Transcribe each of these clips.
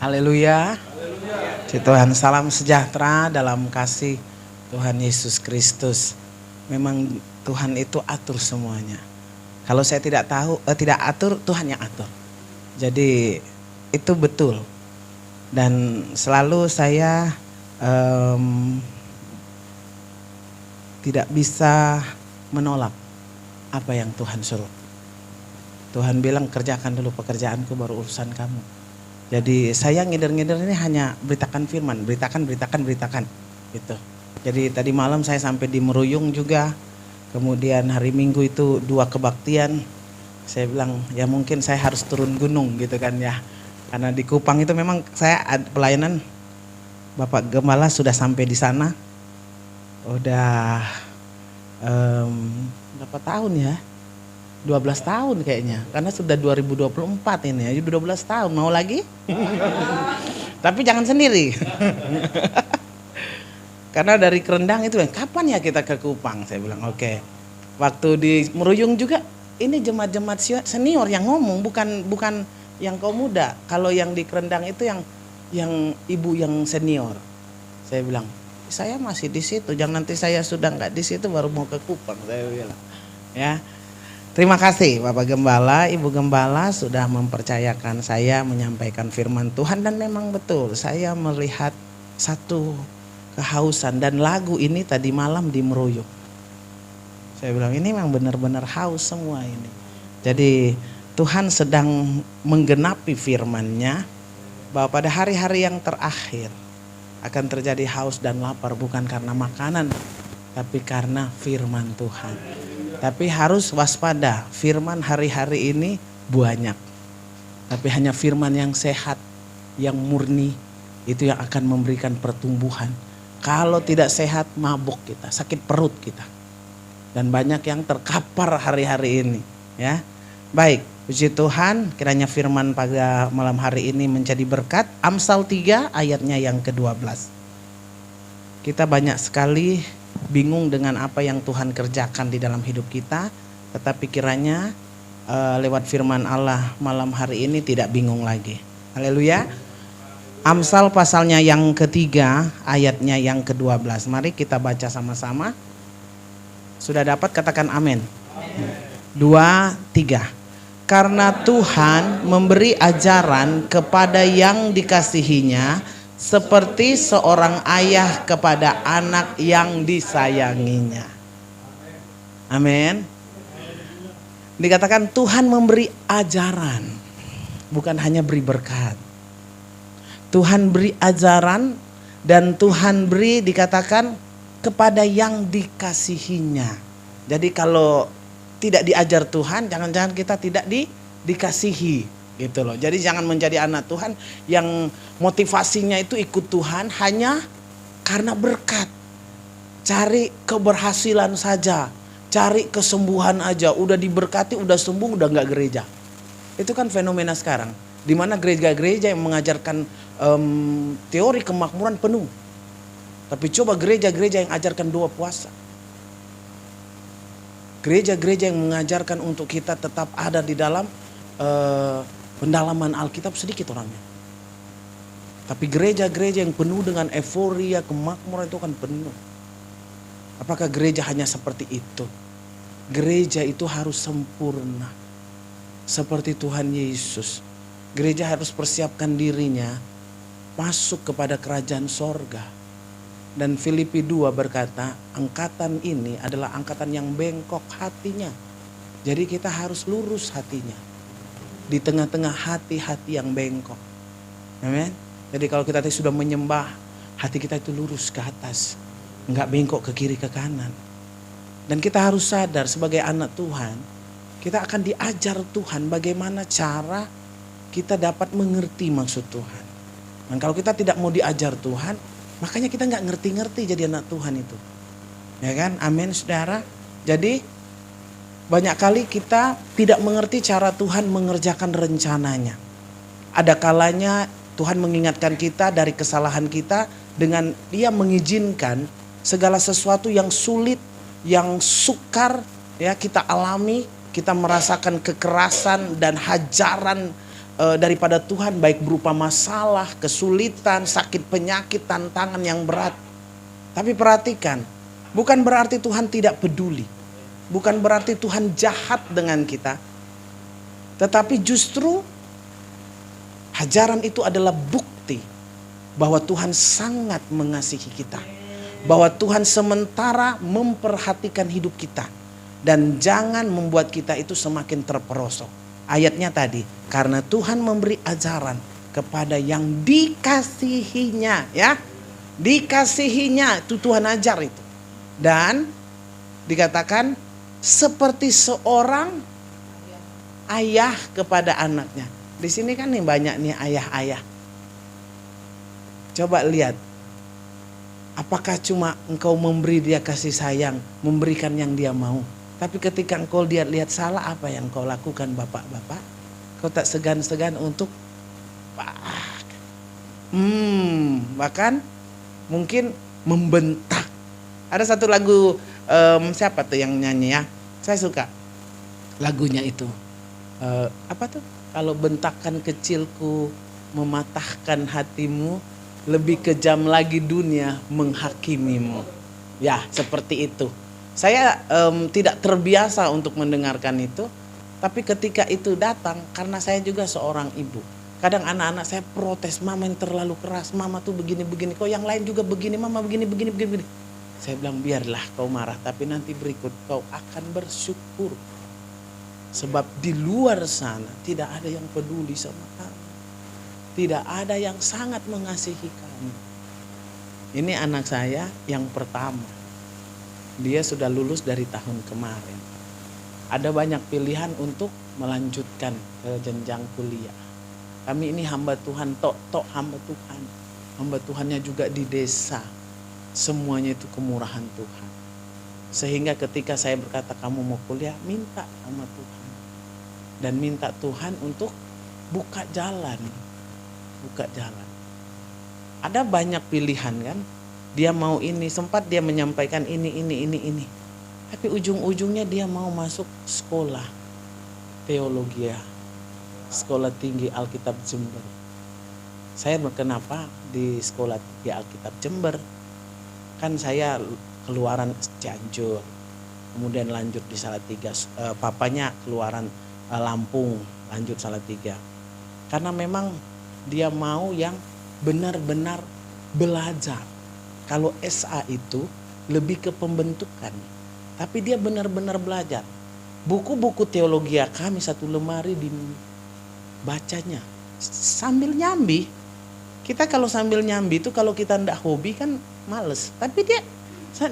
Haleluya. Puji Tuhan, salam sejahtera dalam kasih Tuhan Yesus Kristus. Memang Tuhan itu atur semuanya. Kalau saya tidak tahu, tidak atur, Tuhan yang atur. Jadi itu betul. Dan selalu saya tidak bisa menolak apa yang Tuhan suruh. Tuhan bilang kerjakan dulu pekerjaanku baru urusan kamu. Jadi saya ngider-ngider ini hanya beritakan firman, beritakan gitu. Jadi tadi malam saya sampai di Meruyung juga. Kemudian hari Minggu itu 2 kebaktian. Saya bilang ya mungkin saya harus turun gunung gitu kan ya. Karena di Kupang itu memang saya pelayanan Bapak Gembala sudah sampai di sana. Udah berapa tahun ya? 12 tahun kayaknya. Karena sudah 2024 ini ya. 12 tahun mau lagi? Tapi jangan sendiri. Karena dari Kerendang itu kapan ya kita ke Kupang? Saya bilang oke. Waktu di Meruyung juga ini jemaat-jemaat senior yang ngomong, bukan yang kaum muda. Kalau yang di Kerendang itu yang ibu yang senior. Saya bilang, saya masih di situ. Jangan nanti saya sudah nggak di situ baru mau ke Kupang. Saya bilang, ya. Terima kasih Bapak Gembala, Ibu Gembala sudah mempercayakan saya menyampaikan firman Tuhan dan memang betul saya melihat satu kehausan dan lagu ini tadi malam di Meruyung. Saya bilang ini memang benar-benar haus semua ini. Jadi Tuhan sedang menggenapi firman-Nya bahwa pada hari-hari yang terakhir akan terjadi haus dan lapar bukan karena makanan tapi karena firman Tuhan. Tapi harus waspada, firman hari-hari ini banyak. Tapi hanya firman yang sehat, yang murni, itu yang akan memberikan pertumbuhan. Kalau tidak sehat, mabuk kita, sakit perut kita. Dan banyak yang terkapar hari-hari ini. Ya, baik, puji Tuhan, kiranya firman pada malam hari ini menjadi berkat. Amsal 3 ayatnya yang ke-12. Kita banyak sekali bingung dengan apa yang Tuhan kerjakan di dalam hidup kita, tetapi kiranya lewat firman Allah malam hari ini tidak bingung lagi. Haleluya. Amsal pasalnya yang ketiga ayatnya yang ke-12. Mari kita baca sama-sama. Sudah dapat katakan amin. 2, 3. Karena Tuhan memberi ajaran kepada yang dikasihinya seperti seorang ayah kepada anak yang disayanginya. Amin. Dikatakan Tuhan memberi ajaran, bukan hanya beri berkat. Tuhan beri ajaran dan Tuhan beri dikatakan kepada yang dikasihinya. Jadi kalau tidak diajar Tuhan, jangan-jangan kita tidak dikasihi. Gitu loh. Jadi jangan menjadi anak Tuhan yang motivasinya itu ikut Tuhan hanya karena berkat. Cari keberhasilan saja, cari kesembuhan aja. Udah diberkati, udah sembuh, udah nggak gereja. Itu kan fenomena sekarang. Di mana gereja-gereja yang mengajarkan teori kemakmuran penuh. Tapi coba gereja-gereja yang ajarkan doa puasa. Gereja-gereja yang mengajarkan untuk kita tetap ada di dalam pendalaman Alkitab sedikit orangnya. Tapi gereja-gereja yang penuh dengan euforia, kemakmuran itu kan penuh. Apakah gereja hanya seperti itu? Gereja itu harus sempurna. Seperti Tuhan Yesus. Gereja harus persiapkan dirinya masuk kepada kerajaan sorga. Dan Filipi 2 berkata, angkatan ini adalah angkatan yang bengkok hatinya. Jadi kita harus lurus hatinya. Di tengah-tengah hati-hati yang bengkok. Amen. Jadi kalau kita sudah menyembah, hati kita itu lurus ke atas. Enggak bengkok ke kiri ke kanan. Dan kita harus sadar sebagai anak Tuhan, kita akan diajar Tuhan bagaimana cara kita dapat mengerti maksud Tuhan. Dan kalau kita tidak mau diajar Tuhan, makanya kita enggak ngerti-ngerti jadi anak Tuhan itu. Ya kan? Amin saudara. Jadi banyak kali kita tidak mengerti cara Tuhan mengerjakan rencananya. Ada kalanya Tuhan mengingatkan kita dari kesalahan kita dengan Dia mengizinkan segala sesuatu yang sulit, yang sukar ya kita alami, kita merasakan kekerasan dan hajaran daripada Tuhan, baik berupa masalah, kesulitan, sakit penyakit, tantangan yang berat. Tapi perhatikan, bukan berarti Tuhan tidak peduli. Bukan berarti Tuhan jahat dengan kita. Tetapi justru ajaran itu adalah bukti bahwa Tuhan sangat mengasihi kita. Bahwa Tuhan sementara memperhatikan hidup kita. Dan jangan membuat kita itu semakin terperosok. Ayatnya tadi, karena Tuhan memberi ajaran kepada yang dikasihinya, ya. Dikasihinya, itu Tuhan ajar itu. Dan dikatakan seperti seorang ayah kepada anaknya. Di sini kan nih banyak nih ayah-ayah. Coba lihat, apakah cuma engkau memberi dia kasih sayang, memberikan yang dia mau. Tapi ketika engkau lihat salah, apa yang kau lakukan bapak-bapak? Kau tak segan-segan untuk bahkan mungkin membentak. Ada satu lagu, siapa tuh yang nyanyi ya? Saya suka lagunya itu. Apa tuh? Kalau bentakan kecilku mematahkan hatimu, lebih kejam lagi dunia menghakimimu. Ya, seperti itu. Saya tidak terbiasa untuk mendengarkan itu, tapi ketika itu datang, karena saya juga seorang ibu. Kadang anak-anak saya protes, mama yang terlalu keras, mama tuh begini-begini, kok yang lain juga begini, mama begini-begini. Saya bilang biarlah kau marah, tapi nanti berikut kau akan bersyukur. Sebab di luar sana tidak ada yang peduli sama kamu. Tidak ada yang sangat mengasihi kamu. Ini anak saya yang pertama. Dia sudah lulus dari tahun kemarin. Ada banyak pilihan untuk melanjutkan ke jenjang kuliah. Kami ini hamba Tuhan, tok hamba Tuhan. Hamba Tuhannya juga di desa. Semuanya itu kemurahan Tuhan. Sehingga ketika saya berkata kamu mau kuliah, minta sama Tuhan. Dan minta Tuhan untuk buka jalan. Buka jalan. Ada banyak pilihan kan. Dia mau ini, sempat dia menyampaikan ini. Tapi ujung-ujungnya dia mau masuk sekolah teologi, sekolah tinggi Alkitab Jember. Saya kenapa di sekolah tinggi Alkitab Jember? Kan saya keluaran Cianjur, kemudian lanjut di Salatiga. Papanya keluaran Lampung, lanjut Salatiga. Karena memang dia mau yang benar-benar belajar. Kalau SA itu lebih ke pembentukan. Tapi dia benar-benar belajar. Buku-buku teologi kami satu lemari dibacanya. Sambil nyambi. Kita kalau sambil nyambi itu kalau kita ndak hobi kan males. Tapi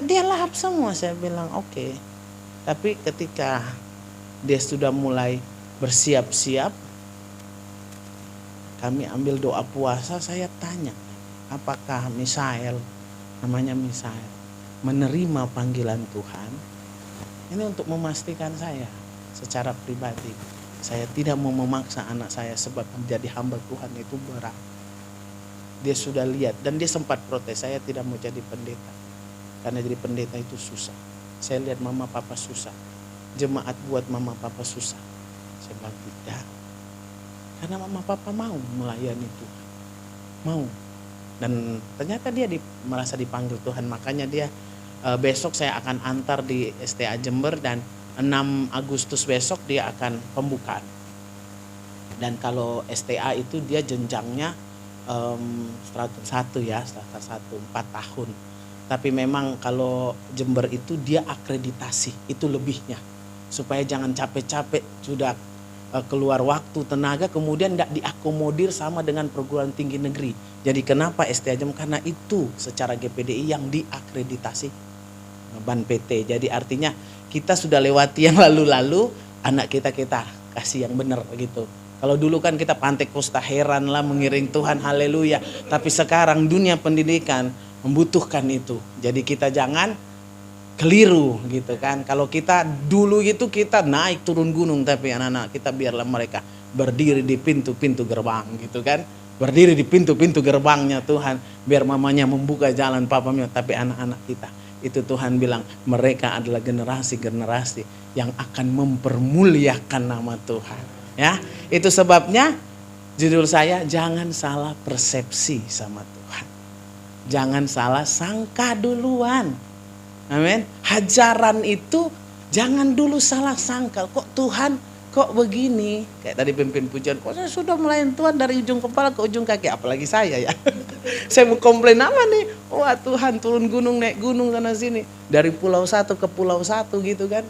dia lahap semua. Saya bilang oke. Tapi ketika dia sudah mulai bersiap-siap. Kami ambil doa puasa, saya tanya. Apakah Misael, namanya Misael, menerima panggilan Tuhan? Ini untuk memastikan saya secara pribadi. Saya tidak mau memaksa anak saya sebab menjadi hamba Tuhan itu berat. Dia sudah lihat dan dia sempat protes, saya tidak mau jadi pendeta. Karena jadi pendeta itu susah. Saya lihat mama papa susah. Jemaat buat mama papa susah. Saya bilang tidak. Karena mama papa mau melayani Tuhan. Mau. Dan ternyata dia merasa dipanggil Tuhan. Makanya dia besok saya akan antar di STA Jember. Dan 6 Agustus besok dia akan pembukaan. Dan kalau STA itu dia jenjangnya strata 1 ya. Strata 1 4 tahun. Tapi memang kalau Jember itu dia akreditasi. Itu lebihnya. Supaya jangan capek-capek sudah keluar waktu, tenaga, kemudian tidak diakomodir sama dengan perguruan tinggi negeri. Jadi kenapa STA Jember? Karena itu secara GPDI yang diakreditasi Ban PT. Jadi artinya kita sudah lewati yang lalu-lalu, anak kita kasih yang benar gitu. Kalau dulu kan kita Pantai Kosta heran lah mengiring Tuhan, haleluya. Tapi sekarang dunia pendidikan membutuhkan itu. Jadi kita jangan keliru gitu kan. Kalau kita dulu gitu kita naik turun gunung, tapi anak-anak kita biarlah mereka berdiri di pintu-pintu gerbang gitu kan. Berdiri di pintu-pintu gerbangnya Tuhan, biar mamanya membuka jalan, papanya. Tapi anak-anak kita itu Tuhan bilang mereka adalah generasi-generasi yang akan mempermuliakan nama Tuhan. Ya, itu sebabnya Judul saya, jangan salah persepsi sama Tuhan. Jangan salah sangka duluan. Amin. Hajaran itu jangan dulu salah sangka. Kok Tuhan kok begini? Kayak tadi pimpin pujian, kok saya sudah melayani Tuhan dari ujung kepala ke ujung kaki. Apalagi saya ya. Saya mau komplain apa nih? Wah Tuhan turun gunung, naik gunung sana sini. Dari pulau satu ke pulau satu gitu kan.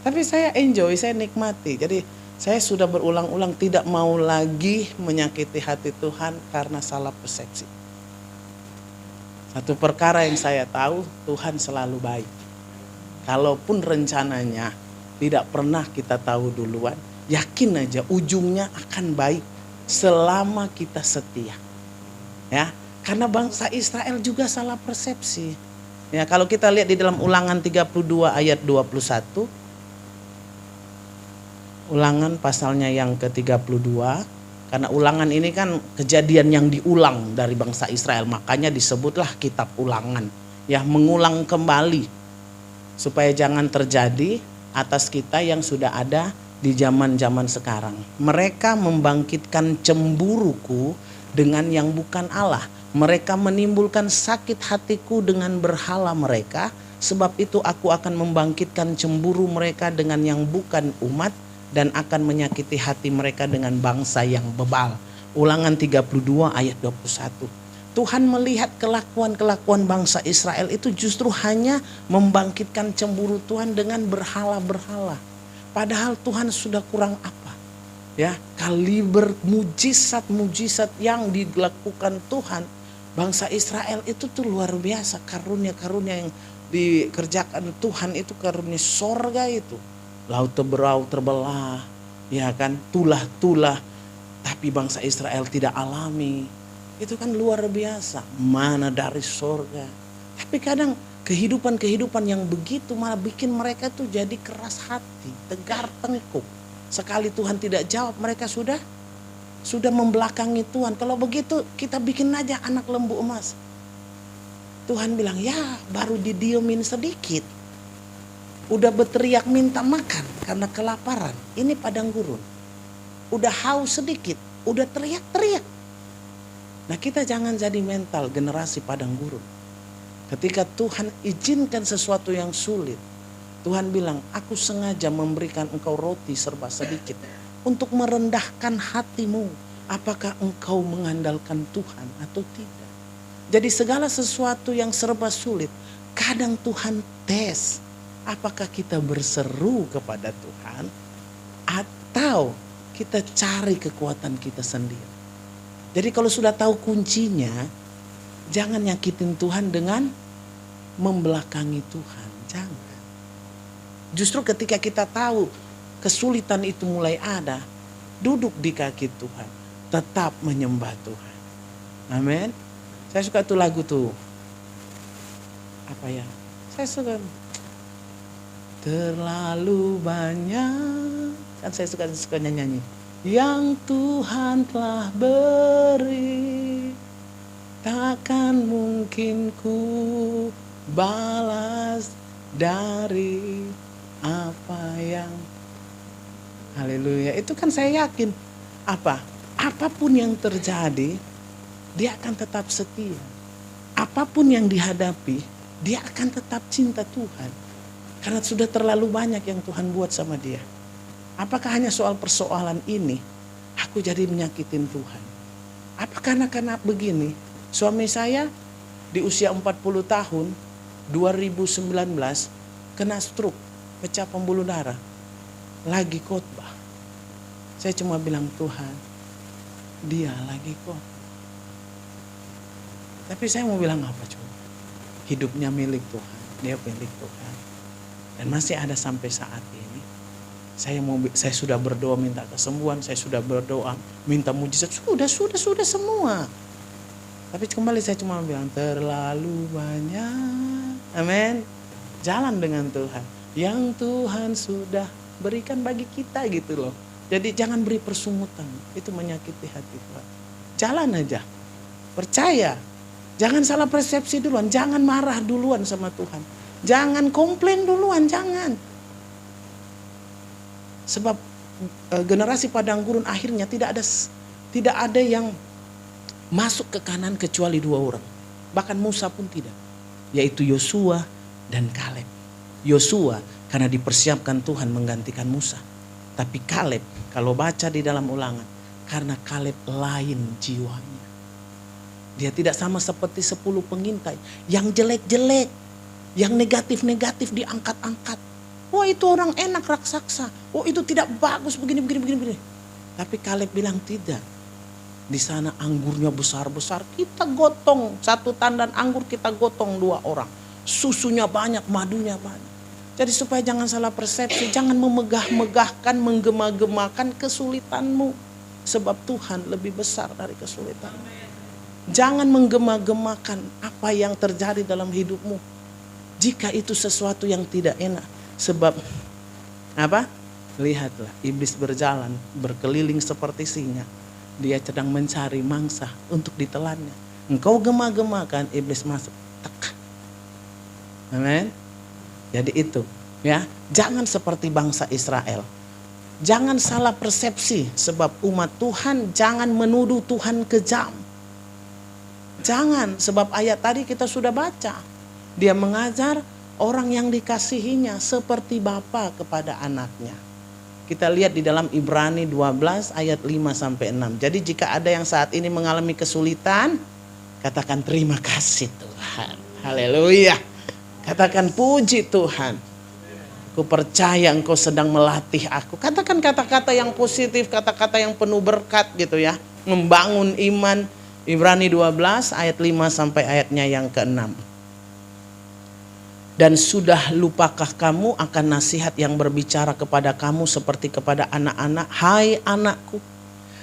Tapi saya enjoy, saya nikmati. Jadi saya sudah berulang-ulang tidak mau lagi menyakiti hati Tuhan karena salah persepsi. Satu perkara yang saya tahu, Tuhan selalu baik. Kalaupun rencananya tidak pernah kita tahu duluan, yakin aja ujungnya akan baik selama kita setia. Ya, karena bangsa Israel juga salah persepsi. Ya, kalau kita lihat di dalam Ulangan 32 ayat 21, Ulangan pasalnya yang ke-32, karena Ulangan ini kan kejadian yang diulang dari bangsa Israel, makanya disebutlah kitab Ulangan, ya, mengulang kembali supaya jangan terjadi atas kita yang sudah ada di zaman-zaman sekarang. Mereka membangkitkan cemburuku dengan yang bukan Allah. Mereka menimbulkan sakit hatiku dengan berhala mereka. Sebab itu aku akan membangkitkan cemburu mereka dengan yang bukan umat dan akan menyakiti hati mereka dengan bangsa yang bebal. Ulangan 32 ayat 21. Tuhan melihat kelakuan-kelakuan bangsa Israel itu justru hanya membangkitkan cemburu Tuhan dengan berhala-berhala. Padahal Tuhan sudah kurang apa? Ya, kaliber mujizat-mujizat yang dilakukan Tuhan, bangsa Israel itu tuh luar biasa. Karunia-karunia yang dikerjakan Tuhan itu karunia sorga itu. Laut terbelah, ya kan, tulah-tulah. Tapi bangsa Israel tidak alami. Itu kan luar biasa, mana dari sorga. Tapi kadang kehidupan-kehidupan yang begitu malah bikin mereka tuh jadi keras hati, tegar tengkuk. Sekali Tuhan tidak jawab, mereka sudah membelakangi Tuhan. Kalau begitu kita bikin aja anak lembu emas. Tuhan bilang, ya baru didiemin sedikit, udah berteriak minta makan karena kelaparan. Ini padang gurun. Udah haus sedikit, udah teriak-teriak. Nah, kita jangan jadi mental generasi padang gurun. Ketika Tuhan izinkan sesuatu yang sulit, Tuhan bilang, aku sengaja memberikan engkau roti serba sedikit untuk merendahkan hatimu. Apakah engkau mengandalkan Tuhan atau tidak? Jadi segala sesuatu yang serba sulit, kadang Tuhan tes. Apakah kita berseru kepada Tuhan atau kita cari kekuatan kita sendiri? Jadi kalau sudah tahu kuncinya, jangan nyakitin Tuhan dengan membelakangi Tuhan. Jangan. Justru ketika kita tahu kesulitan itu mulai ada, duduk di kaki Tuhan, tetap menyembah Tuhan. Amin. Saya suka tuh lagu tuh. Apa ya? Saya suka. Terlalu banyak, kan saya suka nyanyi, yang Tuhan telah beri, takkan mungkin ku balas dari apa yang, haleluya. Itu kan saya yakin, apapun yang terjadi, dia akan tetap setia. Apapun yang dihadapi, dia akan tetap cinta Tuhan. Karena sudah terlalu banyak yang Tuhan buat sama dia. Apakah hanya soal persoalan ini, aku jadi menyakitin Tuhan? Apakah karena begini, suami saya di usia 40 tahun, 2019, kena stroke, pecah pembuluh darah, lagi khotbah. Saya cuma bilang, Tuhan, dia lagi khotbah. Tapi saya mau bilang apa coba? Hidupnya milik Tuhan, dia milik Tuhan. Dan masih ada sampai saat ini. Saya sudah berdoa minta kesembuhan, saya sudah berdoa minta mujizat, sudah semua. Tapi kembali saya cuma bilang terlalu banyak. Amin. Jalan dengan Tuhan. Yang Tuhan sudah berikan bagi kita gitu loh. Jadi jangan beri persungutan, itu menyakiti hati Tuhan. Jalan aja. Percaya. Jangan salah persepsi duluan, jangan marah duluan sama Tuhan. Jangan komplain duluan, jangan. Sebab generasi padang gurun akhirnya tidak ada Tidak ada yang masuk ke kanan kecuali 2 orang. Bahkan Musa pun tidak. Yaitu Yosua dan Kaleb. Yosua karena dipersiapkan Tuhan menggantikan Musa. Tapi Kaleb kalau baca di dalam Ulangan, karena Kaleb lain jiwanya. Dia tidak sama seperti 10 pengintai. Yang jelek-jelek, yang negatif-negatif diangkat-angkat. Wah itu orang enak raksasa. Oh itu tidak bagus begini. Tapi Kaleb bilang tidak. Di sana anggurnya besar-besar, kita gotong 1 tandan anggur, kita gotong 2 orang. Susunya banyak, madunya banyak. Jadi supaya jangan salah persepsi, jangan memegah-megahkan, menggema-gemakan kesulitanmu. Sebab Tuhan lebih besar dari kesulitanmu. Jangan menggema-gemakan apa yang terjadi dalam hidupmu. Jika itu sesuatu yang tidak enak. Sebab apa? Lihatlah, iblis berjalan, berkeliling seperti singa. Dia sedang mencari mangsa untuk ditelannya. Engkau gema-gemakan, iblis masuk. Tek. Amin. Jadi itu, ya. Jangan seperti bangsa Israel. Jangan salah persepsi, sebab umat Tuhan jangan menuduh Tuhan kejam. Jangan, sebab ayat tadi kita sudah baca. Dia mengajar orang yang dikasihinya seperti bapa kepada anaknya. Kita lihat di dalam Ibrani 12 ayat 5-6. Jadi jika ada yang saat ini mengalami kesulitan, katakan terima kasih Tuhan. Haleluya. Katakan puji Tuhan. Aku percaya engkau sedang melatih aku. Katakan kata-kata yang positif, kata-kata yang penuh berkat gitu ya. Membangun iman. Ibrani 12 ayat 5 sampai ayatnya yang ke-6. Dan sudah lupakah kamu akan nasihat yang berbicara kepada kamu seperti kepada anak-anak? Hai anakku,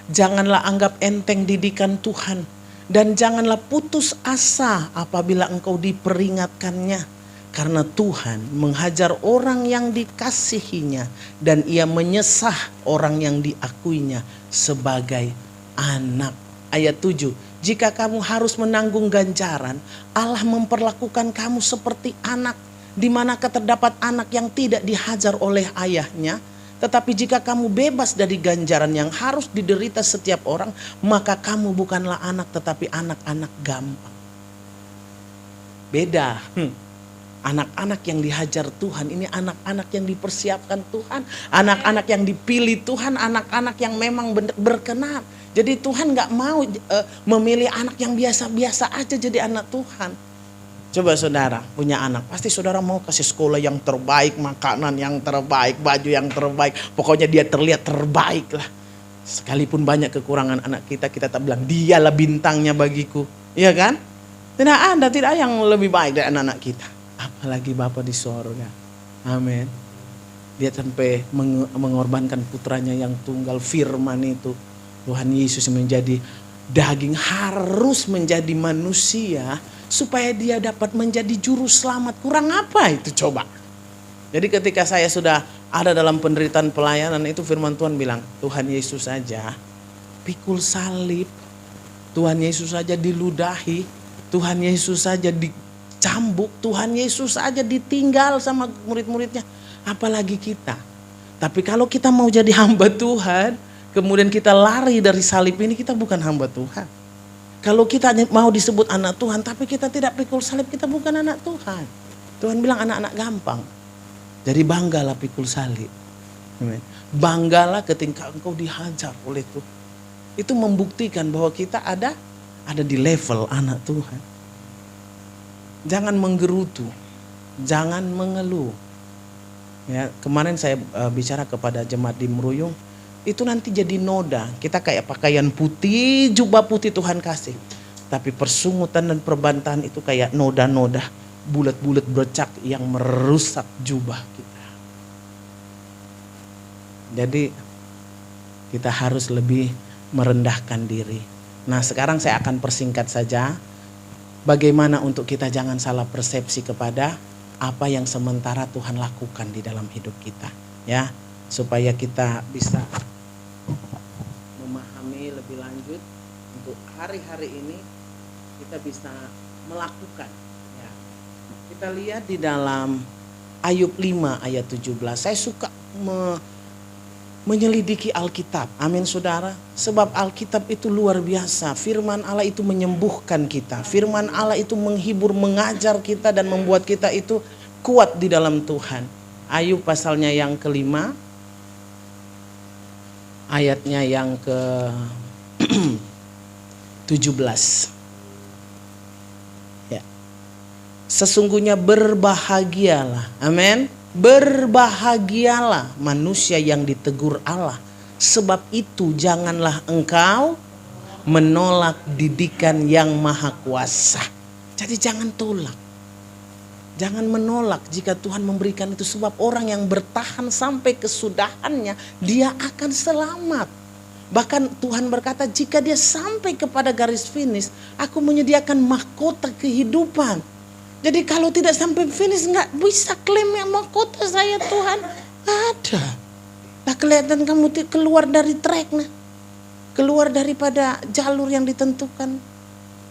janganlah anggap enteng didikan Tuhan. Dan janganlah putus asa apabila engkau diperingatkannya. Karena Tuhan menghajar orang yang dikasihinya. Dan ia menyesah orang yang diakuinya sebagai anak. Ayat 7. Jika kamu harus menanggung ganjaran, Allah memperlakukan kamu seperti anak, di manakah terdapat anak yang tidak dihajar oleh ayahnya. Tetapi jika kamu bebas dari ganjaran yang harus diderita setiap orang, maka kamu bukanlah anak tetapi anak-anak gampang. Beda. Anak-anak yang dihajar Tuhan, ini anak-anak yang dipersiapkan Tuhan, anak-anak yang dipilih Tuhan, anak-anak yang memang berkenan. Jadi Tuhan gak mau memilih anak yang biasa-biasa aja jadi anak Tuhan. Coba saudara punya anak, pasti saudara mau kasih sekolah yang terbaik, makanan yang terbaik, baju yang terbaik. Pokoknya dia terlihat terbaik lah. Sekalipun banyak kekurangan anak kita, kita tak bilang dialah bintangnya bagiku. Iya kan? Tidak ada yang lebih baik dari anak-anak kita. Apalagi Bapa di sorga. Amin. Dia sampai mengorbankan putranya yang tunggal, firman itu. Tuhan Yesus menjadi daging, harus menjadi manusia supaya dia dapat menjadi juru selamat. Kurang apa itu coba? Jadi ketika saya sudah ada dalam penderitaan pelayanan itu, firman Tuhan bilang, Tuhan Yesus saja pikul salib, Tuhan Yesus saja diludahi, Tuhan Yesus saja dicambuk, Tuhan Yesus saja ditinggal sama murid-muridnya, apalagi kita. Tapi kalau kita mau jadi hamba Tuhan, kemudian kita lari dari salib ini, kita bukan hamba Tuhan. Kalau kita mau disebut anak Tuhan, tapi kita tidak pikul salib, kita bukan anak Tuhan. Tuhan bilang anak-anak gampang. Jadi banggalah pikul salib. Banggalah ketika engkau dihajar oleh Tuhan. Itu membuktikan bahwa kita ada di level anak Tuhan. Jangan menggerutu, jangan mengeluh. Ya, kemarin saya bicara kepada jemaat di Meruyung. Itu nanti jadi noda. Kita kayak pakaian putih, jubah putih Tuhan kasih. Tapi persungutan dan perbantahan itu kayak noda-noda, bulat-bulat bercak yang merusak jubah kita. Jadi kita harus lebih merendahkan diri. Nah sekarang saya akan persingkat saja. Bagaimana untuk kita jangan salah persepsi kepada apa yang sementara Tuhan lakukan di dalam hidup kita. Ya, supaya kita bisa memahami lebih lanjut untuk hari-hari ini kita bisa melakukan ya. Kita lihat di dalam Ayub 5 ayat 17. Saya suka menyelidiki Alkitab. Amin saudara. Sebab Alkitab itu luar biasa. Firman Allah itu menyembuhkan kita. Firman Allah itu menghibur, mengajar kita dan membuat kita itu kuat di dalam Tuhan. Ayub pasalnya yang kelima, ayatnya yang ke 17. Ya. Sesungguhnya berbahagialah, amin. Berbahagialah manusia yang ditegur Allah. Sebab itu janganlah engkau menolak didikan yang maha kuasa. Jadi jangan tolak. Jangan menolak jika Tuhan memberikan itu. Sebab orang yang bertahan sampai kesudahannya, dia akan selamat. Bahkan Tuhan berkata, jika dia sampai kepada garis finish, aku menyediakan mahkota kehidupan. Jadi kalau tidak sampai finish nggak bisa klaim yang mahkota saya Tuhan. Nggak ada. Nah kelihatan kamu keluar dari track, nah. Keluar daripada jalur yang ditentukan.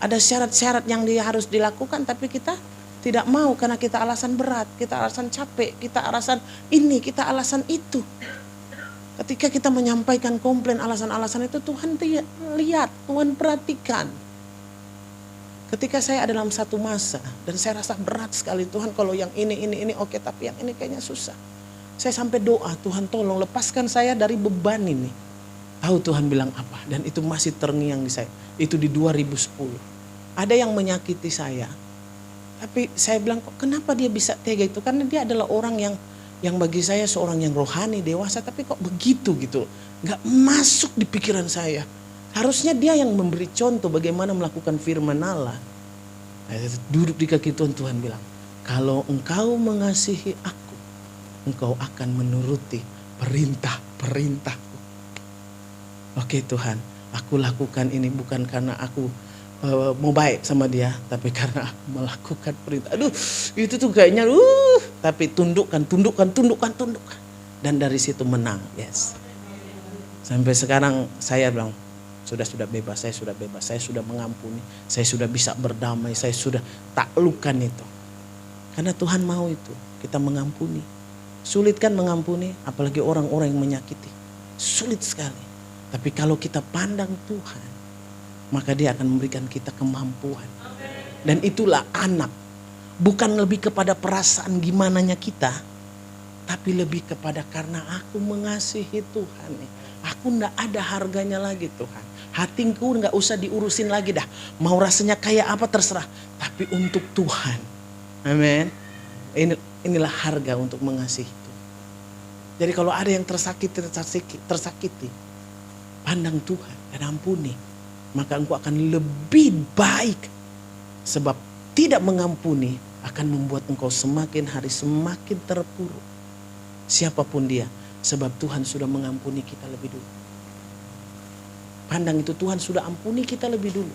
Ada syarat-syarat yang dia harus dilakukan, tapi kita tidak mau karena kita alasan berat, kita alasan capek, kita alasan ini, kita alasan itu. Ketika kita menyampaikan komplain alasan-alasan itu, Tuhan lihat, Tuhan perhatikan. Ketika saya ada dalam satu masa dan saya rasa berat sekali, Tuhan kalau yang ini oke, tapi yang ini kayaknya susah. Saya sampai doa, Tuhan tolong lepaskan saya dari beban ini. Tahu Tuhan bilang apa? Dan itu masih terngiang di saya. Itu di 2010. Ada yang menyakiti saya. Tapi saya bilang, kok kenapa dia bisa tega itu? Karena dia adalah orang yang bagi saya seorang yang rohani, dewasa, tapi kok begitu gitu. Gak masuk di pikiran saya. Harusnya dia yang memberi contoh bagaimana melakukan firman Allah. Duduk di kaki Tuhan, Tuhan bilang, kalau engkau mengasihi aku, engkau akan menuruti perintah-perintahku. Oke Tuhan, aku lakukan ini bukan karena aku mau baik sama dia, tapi karena aku melakukan perintah. Aduh, itu tuh kayaknya tapi tundukkan. Dan dari situ menang, yes. Sampai sekarang saya bilang, sudah bebas, saya sudah mengampuni, saya sudah bisa berdamai, saya sudah taklukkan itu. Karena Tuhan mau itu, kita mengampuni. Sulit kan mengampuni, apalagi orang-orang yang menyakiti. Sulit sekali. Tapi kalau kita pandang Tuhan, maka dia akan memberikan kita kemampuan. Dan itulah anak. Bukan lebih kepada perasaan gimananya kita, tapi lebih kepada karena aku mengasihi Tuhan nih. Aku gak ada harganya lagi Tuhan. Hatiku gak usah diurusin lagi dah. Mau rasanya kayak apa terserah. Tapi untuk Tuhan. Amin. Inilah harga untuk mengasihi Tuhan. Jadi kalau ada yang tersakiti. Pandang Tuhan dan ampuni. Maka engkau akan lebih baik. Sebab tidak mengampuni akan membuat engkau semakin hari semakin terpuruk. Siapapun dia. Sebab Tuhan sudah mengampuni kita lebih dulu. Pandang itu, Tuhan sudah ampuni kita lebih dulu.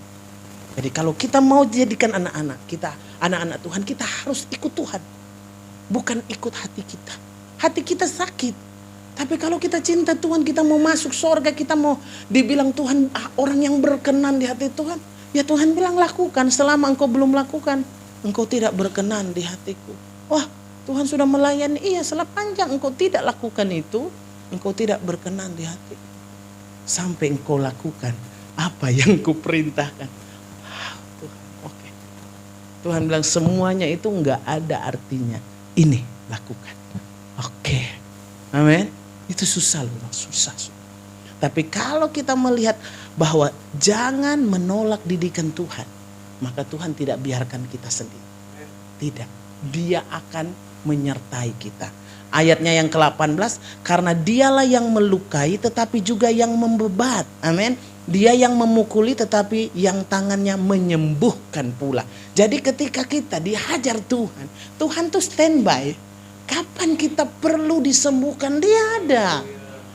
Jadi kalau kita mau jadikan anak-anak kita, anak-anak Tuhan, kita harus ikut Tuhan. Bukan ikut hati kita. Hati kita sakit. Tapi kalau kita cinta Tuhan, kita mau masuk surga, kita mau dibilang Tuhan orang yang berkenan di hati Tuhan. Ya Tuhan bilang lakukan, selama engkau belum lakukan, engkau tidak berkenan di hatiku. Wah, Tuhan sudah melayani, iya sepanjang engkau tidak lakukan itu, engkau tidak berkenan di hati. Sampai engkau lakukan apa yang kuperintahkan. Tuhan, oke. Tuhan bilang semuanya itu enggak ada artinya. Ini lakukan. Oke. Amin. Itu susah loh, susah. Tapi kalau kita melihat bahwa jangan menolak didikan Tuhan, maka Tuhan tidak biarkan kita sendiri. Tidak. Dia akan menyertai kita. Ayatnya yang ke-18, karena dialah yang melukai tetapi juga yang membebat. Amin. Dia yang memukuli tetapi yang tangannya menyembuhkan pula. Jadi ketika kita dihajar Tuhan, Tuhan tuh standby. Kapan kita perlu disembuhkan, dia ada.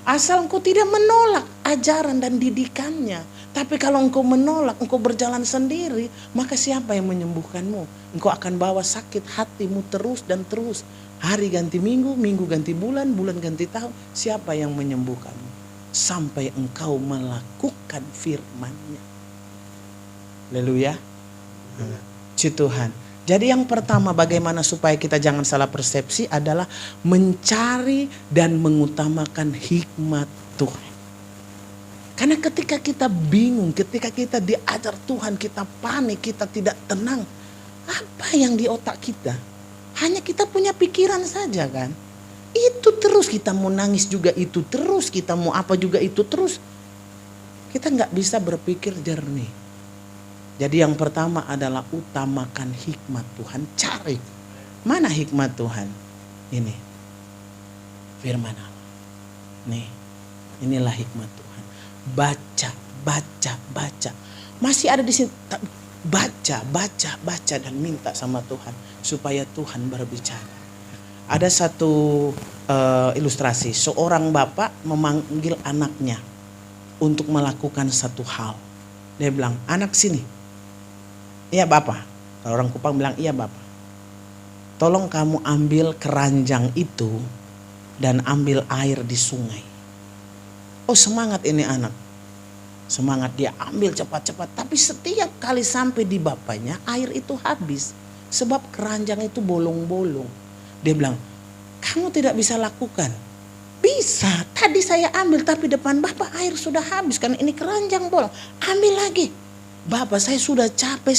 Asal engkau tidak menolak ajaran dan didikannya. Tapi kalau engkau menolak, engkau berjalan sendiri, maka siapa yang menyembuhkanmu? Engkau akan bawa sakit hatimu terus dan terus. Hari ganti minggu, minggu ganti bulan, bulan ganti tahun. Siapa yang menyembuhkanmu? Sampai engkau melakukan firman-Nya. Haleluya. Puji Tuhan. Jadi yang pertama bagaimana supaya kita jangan salah persepsi adalah mencari dan mengutamakan hikmat Tuhan. Karena ketika kita bingung, ketika kita diajar Tuhan, kita panik, kita tidak tenang. Apa yang di otak kita? Hanya kita punya pikiran saja kan. Itu terus, kita mau nangis juga itu terus, kita mau apa juga itu terus. Kita nggak bisa berpikir jernih. Jadi yang pertama adalah utamakan hikmat Tuhan. Cari. Mana hikmat Tuhan? Ini. Firman Allah. Nih. Inilah hikmat Tuhan. Baca, baca, baca. Masih ada di sini. Baca, baca, baca dan minta sama Tuhan. Supaya Tuhan berbicara. Ada satu ilustrasi. Seorang bapak memanggil anaknya untuk melakukan satu hal. Dia bilang, anak sini. Iya Bapak. Kalau orang Kupang bilang iya Bapak. Tolong kamu ambil keranjang itu dan ambil air di sungai. Oh semangat ini anak. Semangat dia ambil cepat-cepat. Tapi setiap kali sampai di bapaknya air itu habis. Sebab keranjang itu bolong-bolong. Dia bilang, kamu tidak bisa lakukan. Bisa, tadi saya ambil tapi depan Bapak air sudah habis. Karena ini keranjang bolong. Ambil lagi. Bapak saya sudah capek,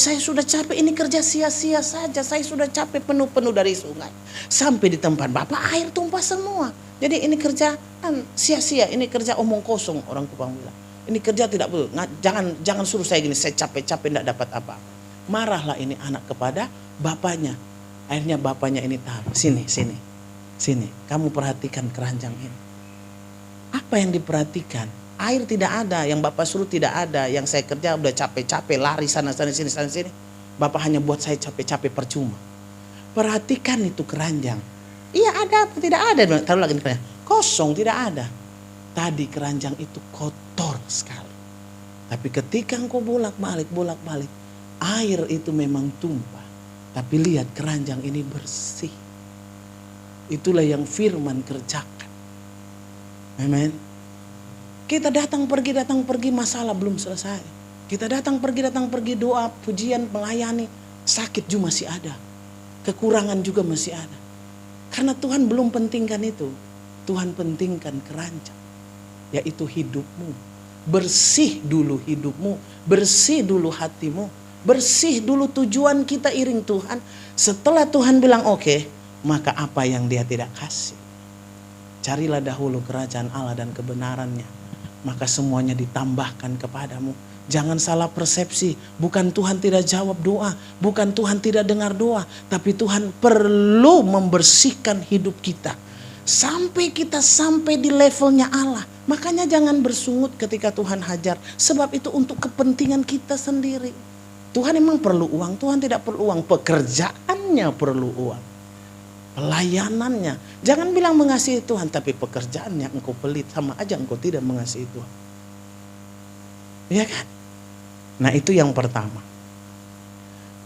ini kerja sia-sia saja. Saya sudah capek penuh-penuh dari sungai. Sampai di tempat Bapak air tumpah semua. Jadi ini kerja sia-sia, ini kerja omong kosong orang Kupang bilang. Ini kerja tidak perlu, jangan suruh saya gini, saya capek-capek tidak dapat apa. Marahlah ini anak kepada bapaknya. Akhirnya bapaknya ini tahu, sini, kamu perhatikan keranjang ini. Apa yang diperhatikan? Air tidak ada, yang Bapak suruh tidak ada. Yang saya kerja udah capek-capek lari sana sini. Bapak hanya buat saya capek-capek percuma. Perhatikan itu keranjang. Iya ada, tidak ada. Taruh lagi keranjang. Kosong, tidak ada. Tadi keranjang itu kotor sekali. Tapi ketika engkau bolak-balik, air itu memang tumpah. Tapi lihat keranjang ini bersih. Itulah yang firman kerjakan. Amen. Kita datang pergi masalah belum selesai. Kita datang pergi doa, pujian, melayani. Sakit juga masih ada. Kekurangan juga masih ada. Karena Tuhan belum pentingkan itu. Tuhan pentingkan keranjang. Yaitu hidupmu. Bersih dulu hidupmu. Bersih dulu hatimu. Bersih dulu tujuan kita iring Tuhan. Setelah Tuhan bilang oke, maka apa yang dia tidak kasih. Carilah dahulu kerajaan Allah dan kebenarannya. Maka semuanya ditambahkan kepadamu. Jangan salah persepsi. Bukan Tuhan tidak jawab doa. Bukan Tuhan tidak dengar doa. Tapi Tuhan perlu membersihkan hidup kita. Sampai kita sampai di levelnya Allah. Makanya jangan bersungut ketika Tuhan hajar. Sebab itu untuk kepentingan kita sendiri. Tuhan memang perlu uang. Tuhan tidak perlu uang. Pekerjaannya perlu uang. Pelayanannya. Jangan bilang mengasihi Tuhan. Tapi pekerjaannya engkau pelit. Sama aja engkau tidak mengasihi Tuhan. Iya kan? Nah itu yang pertama.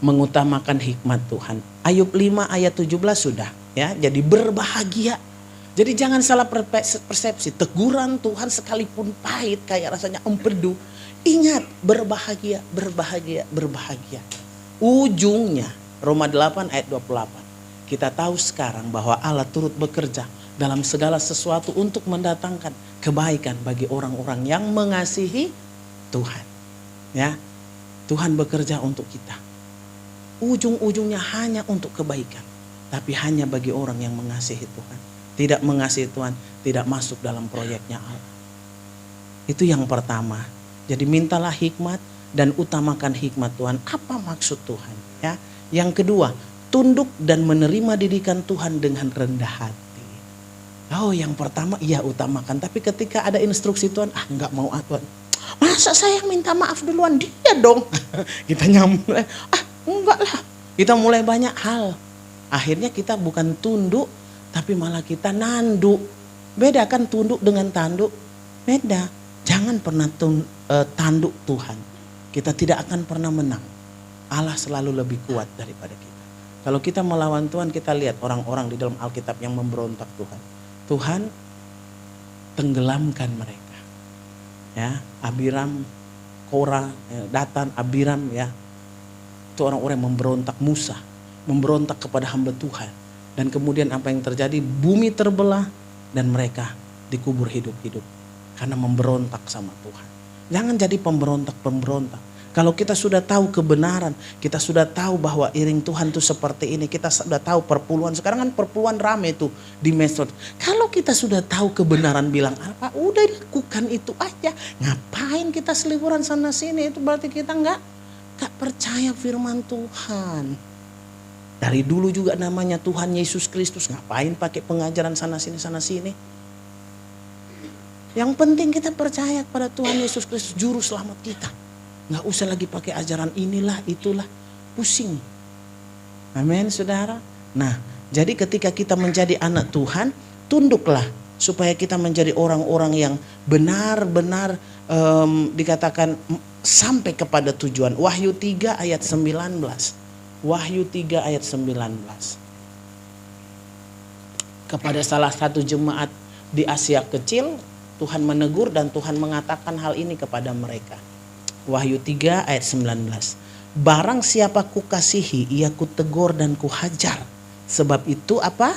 Mengutamakan hikmat Tuhan. Ayub 5 ayat 17 sudah. Ya, jadi berbahagia. Jadi jangan salah persepsi. Teguran Tuhan sekalipun pahit. Kayak rasanya empedu. Ingat berbahagia. Ujungnya Roma 8 ayat 28. Kita tahu sekarang bahwa Allah turut bekerja dalam segala sesuatu untuk mendatangkan kebaikan bagi orang-orang yang mengasihi Tuhan. Ya, Tuhan bekerja untuk kita. Ujung-ujungnya hanya untuk kebaikan. Tapi hanya bagi orang yang mengasihi Tuhan. Tidak mengasihi Tuhan, tidak masuk dalam proyeknya Allah. Itu yang pertama. Jadi mintalah hikmat dan utamakan hikmat Tuhan. Apa maksud Tuhan? Ya, yang kedua, tunduk dan menerima didikan Tuhan dengan rendah hati. Oh yang pertama iya utamakan. Tapi ketika ada instruksi Tuhan, enggak mau Tuhan. Masa saya minta maaf duluan? Dia dong. Kita nyampe, enggak lah. Kita mulai banyak hal. Akhirnya kita bukan tunduk, tapi malah kita nanduk. Beda kan tunduk dengan tanduk? Beda. Jangan pernah tanduk Tuhan. Kita tidak akan pernah menang. Allah selalu lebih kuat daripada kita. Kalau kita melawan Tuhan, kita lihat orang-orang di dalam Alkitab yang memberontak Tuhan. Tuhan tenggelamkan mereka. Ya, Abiram, Korah, Datan, Abiram ya. Itu orang-orang yang memberontak Musa. memberontak kepada hamba Tuhan. Dan kemudian apa yang terjadi? Bumi terbelah dan mereka dikubur hidup-hidup karena memberontak sama Tuhan. Jangan jadi pemberontak-pemberontak. Kalau kita sudah tahu kebenaran, kita sudah tahu bahwa iring Tuhan itu seperti ini, kita sudah tahu perpuluhan. Sekarang kan perpuluhan rame tuh di medsos. Kalau kita sudah tahu kebenaran, bilang apa? Udah lakukan itu aja. Ngapain kita seliburan sana sini? Itu berarti kita nggak percaya firman Tuhan. Dari dulu juga namanya Tuhan Yesus Kristus. Ngapain pakai pengajaran sana sini? Yang penting kita percaya kepada Tuhan Yesus Kristus, juru selamat kita. Nggak usah lagi pakai ajaran inilah itulah, pusing. Amin saudara. Nah, jadi ketika kita menjadi anak Tuhan, tunduklah supaya kita menjadi orang-orang yang benar-benar dikatakan sampai kepada tujuan. Wahyu 3 ayat 19. Wahyu 3 ayat 19. Kepada salah satu jemaat di Asia Kecil, Tuhan menegur dan Tuhan mengatakan hal ini kepada mereka. Wahyu 3 ayat 19. Barang siapa kukasihi, ia kutegur dan kuhajar. Sebab itu apa?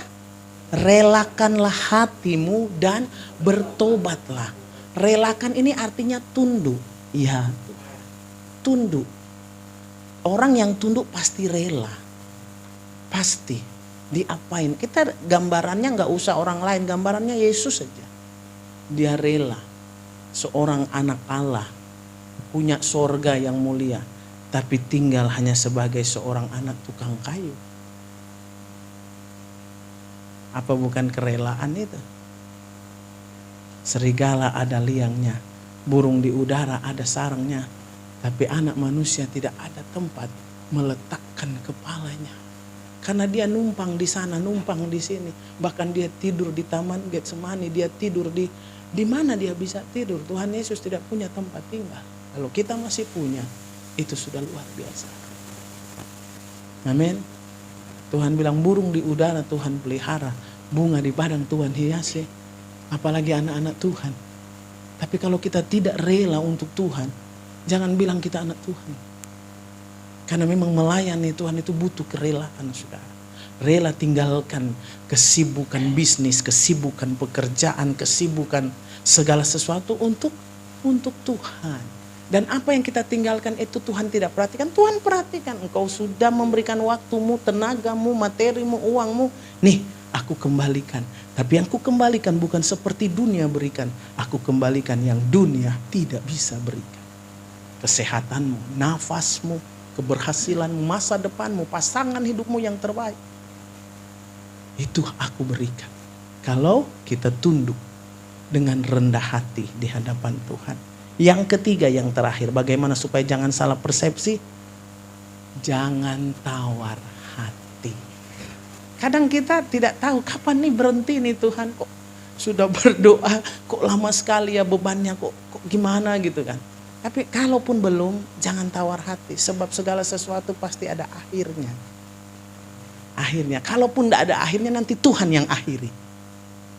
Relakanlah hatimu dan bertobatlah. Relakan ini artinya tunduk. Ya, tunduk. Orang yang tunduk pasti rela. Pasti. Diapain? Kita gambarannya nggak usah orang lain. Gambarannya Yesus saja. Dia rela. Seorang anak Allah. Punya sorga yang mulia, tapi tinggal hanya sebagai seorang anak tukang kayu. Apa bukan kerelaan itu? Serigala ada liangnya, burung di udara ada sarangnya, tapi anak manusia tidak ada tempat meletakkan kepalanya. Karena dia numpang di sana, numpang di sini, bahkan dia tidur di taman Getsemani, dia tidur di mana dia bisa tidur. Tuhan Yesus tidak punya tempat tinggal. Kalau kita masih punya, itu sudah luar biasa. Amin. Tuhan bilang burung di udara Tuhan pelihara, bunga di padang Tuhan hiasi. Apalagi anak-anak Tuhan. Tapi kalau kita tidak rela untuk Tuhan, jangan bilang kita anak Tuhan. Karena memang melayani Tuhan itu butuh kerelaan, saudara. Rela tinggalkan kesibukan bisnis, kesibukan pekerjaan, kesibukan segala sesuatu untuk Tuhan. Dan apa yang kita tinggalkan itu Tuhan tidak perhatikan. Tuhan perhatikan. Engkau sudah memberikan waktumu, tenagamu, materimu, uangmu. Nih, aku kembalikan. Tapi yang aku kembalikan bukan seperti dunia berikan. Aku kembalikan yang dunia tidak bisa berikan. Kesehatanmu, nafasmu, keberhasilanmu, masa depanmu, pasangan hidupmu yang terbaik. Itu aku berikan. Kalau kita tunduk dengan rendah hati di hadapan Tuhan. Yang ketiga, yang terakhir, bagaimana supaya jangan salah persepsi? Jangan tawar hati. Kadang kita tidak tahu kapan nih berhenti nih Tuhan, kok sudah berdoa, kok lama sekali ya bebannya, kok gimana gitu kan. Tapi kalaupun belum, jangan tawar hati, sebab segala sesuatu pasti ada akhirnya. Akhirnya, kalaupun tidak ada akhirnya nanti Tuhan yang akhiri.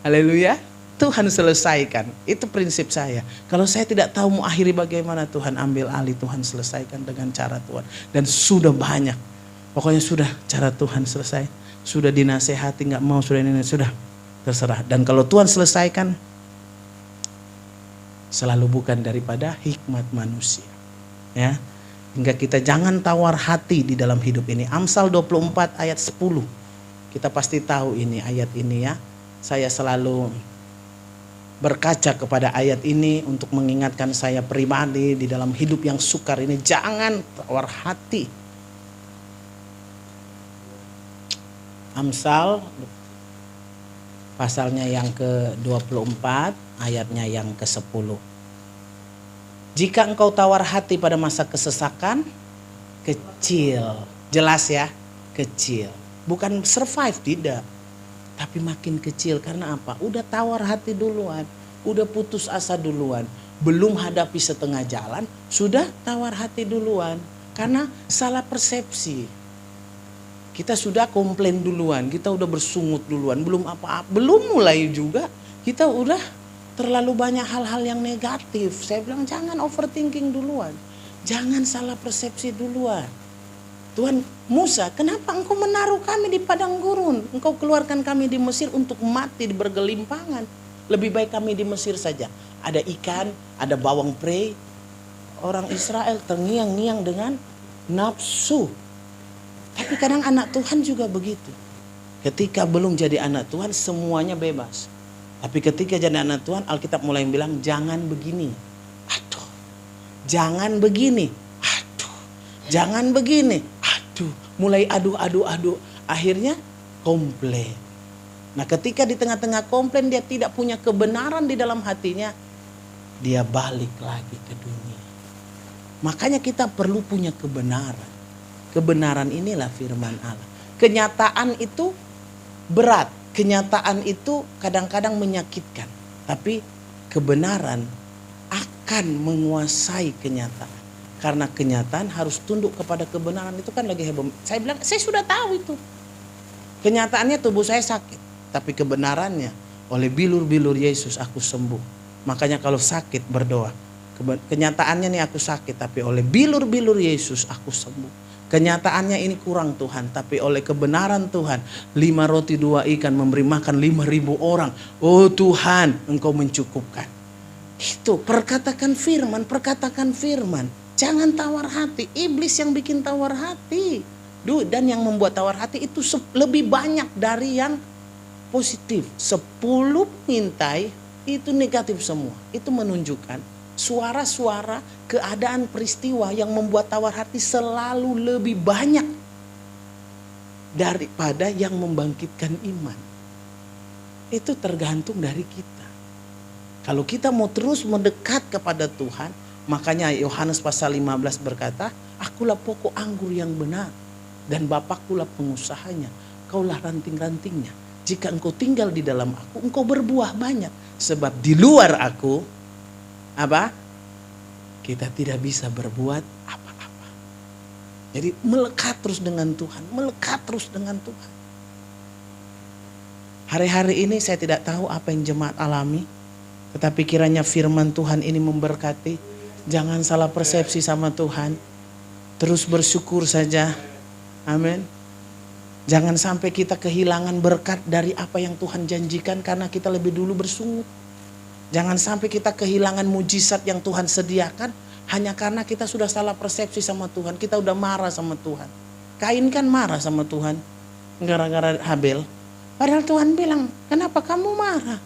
Haleluya. Tuhan selesaikan. Itu prinsip saya. Kalau saya tidak tahu mau akhiri bagaimana, Tuhan ambil alih, Tuhan selesaikan dengan cara Tuhan. Dan sudah banyak. Pokoknya sudah cara Tuhan selesai. Sudah dinasehati, nggak mau, sudah ini, sudah terserah. Dan kalau Tuhan selesaikan, selalu bukan daripada hikmat manusia. Ya. Hingga kita jangan tawar hati di dalam hidup ini. Amsal 24 ayat 10. Kita pasti tahu ini ayat ini ya. Saya selalu berkaca kepada ayat ini untuk mengingatkan saya pribadi di dalam hidup yang sukar ini. Jangan tawar hati. Amsal pasalnya yang ke-24 ayatnya yang ke-10. Jika engkau tawar hati pada masa kesesakan, kecil. Jelas ya, kecil. Bukan survive, tidak. Tapi makin kecil, karena apa? Udah tawar hati duluan, udah putus asa duluan, belum hadapi setengah jalan, sudah tawar hati duluan. Karena salah persepsi. Kita sudah komplain duluan, kita udah bersungut duluan, belum apa-apa, belum mulai juga, kita udah terlalu banyak hal-hal yang negatif. Saya bilang jangan overthinking duluan, jangan salah persepsi duluan. Tuhan, Musa, kenapa engkau menaruh kami di padang gurun? Engkau keluarkan kami di Mesir untuk mati di bergelimpangan. Lebih baik kami di Mesir saja. Ada ikan, ada bawang prei. Orang Israel terngiang-ngiang dengan nafsu. Tapi kadang anak Tuhan juga begitu. Ketika belum jadi anak Tuhan semuanya bebas. Tapi ketika jadi anak Tuhan, Alkitab mulai bilang jangan begini. Aduh, jangan begini. Aduh, jangan begini. Aduh, mulai aduh. Akhirnya komplain. Nah, ketika di tengah-tengah komplain dia tidak punya kebenaran di dalam hatinya, dia balik lagi ke dunia. Makanya kita perlu punya kebenaran. Kebenaran inilah firman Allah. Kenyataan itu berat. Kenyataan itu kadang-kadang menyakitkan. Tapi kebenaran akan menguasai kenyataan. Karena kenyataan harus tunduk kepada kebenaran. Itu kan lagi heboh. Saya bilang, saya sudah tahu itu. Kenyataannya tubuh saya sakit. Tapi kebenarannya, oleh bilur-bilur Yesus aku sembuh. Makanya kalau sakit berdoa. Kenyataannya nih aku sakit. Tapi oleh bilur-bilur Yesus aku sembuh. Kenyataannya ini kurang Tuhan, tapi oleh kebenaran Tuhan, 5 roti 2 ikan memberi makan 5.000 orang. Oh Tuhan, Engkau mencukupkan. Itu perkatakan firman. Jangan tawar hati. Iblis yang bikin tawar hati. Dan yang membuat tawar hati itu lebih banyak dari yang positif. 10 pengintai itu negatif semua. Itu menunjukkan suara-suara keadaan peristiwa yang membuat tawar hati selalu lebih banyak daripada yang membangkitkan iman. Itu tergantung dari kita. Kalau kita mau terus mendekat kepada Tuhan, makanya Yohanes pasal 15 berkata, akulah pokok anggur yang benar dan Bapakkulah pengusahanya, kaulah ranting-rantingnya. Jika engkau tinggal di dalam aku, engkau berbuah banyak. Sebab di luar aku, kita tidak bisa berbuat apa-apa. Jadi melekat terus dengan Tuhan. Hari-hari ini saya tidak tahu apa yang jemaat alami. Tetapi kiranya firman Tuhan ini memberkati. Jangan salah persepsi sama Tuhan. Terus bersyukur saja. Amin. Jangan sampai kita kehilangan berkat dari apa yang Tuhan janjikan karena kita lebih dulu bersungut. Jangan sampai kita kehilangan mujizat yang Tuhan sediakan hanya karena kita sudah salah persepsi sama Tuhan. Kita udah marah sama Tuhan. Kain kan marah sama Tuhan gara-gara Habel. Padahal Tuhan bilang, kenapa kamu marah?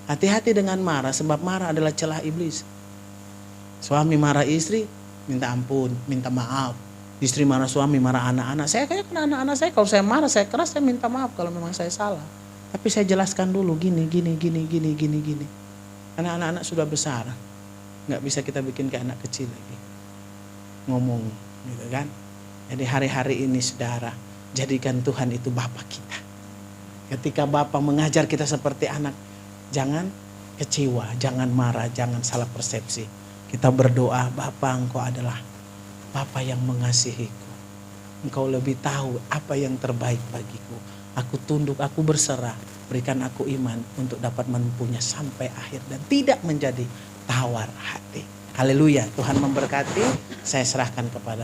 Hati-hati dengan marah, sebab marah adalah celah iblis. Suami marah istri, minta ampun, minta maaf. Istri marah suami, marah anak-anak. Saya kayak kena anak-anak saya, kalau saya marah, saya keras, saya minta maaf kalau memang saya salah. Tapi saya jelaskan dulu gini. Karena anak-anak sudah besar, nggak bisa kita bikin kayak anak kecil lagi ngomong, gitu kan? Jadi hari-hari ini saudara, jadikan Tuhan itu Bapa kita. Ketika Bapa mengajar kita seperti anak, jangan kecewa, jangan marah, jangan salah persepsi. Kita berdoa, Bapa Engkau adalah Bapa yang mengasihiku. Engkau lebih tahu apa yang terbaik bagiku. Aku tunduk, aku berserah. Berikan aku iman untuk dapat menempuhnya sampai akhir dan tidak menjadi tawar hati. Haleluya. Tuhan memberkati. Saya serahkan kepada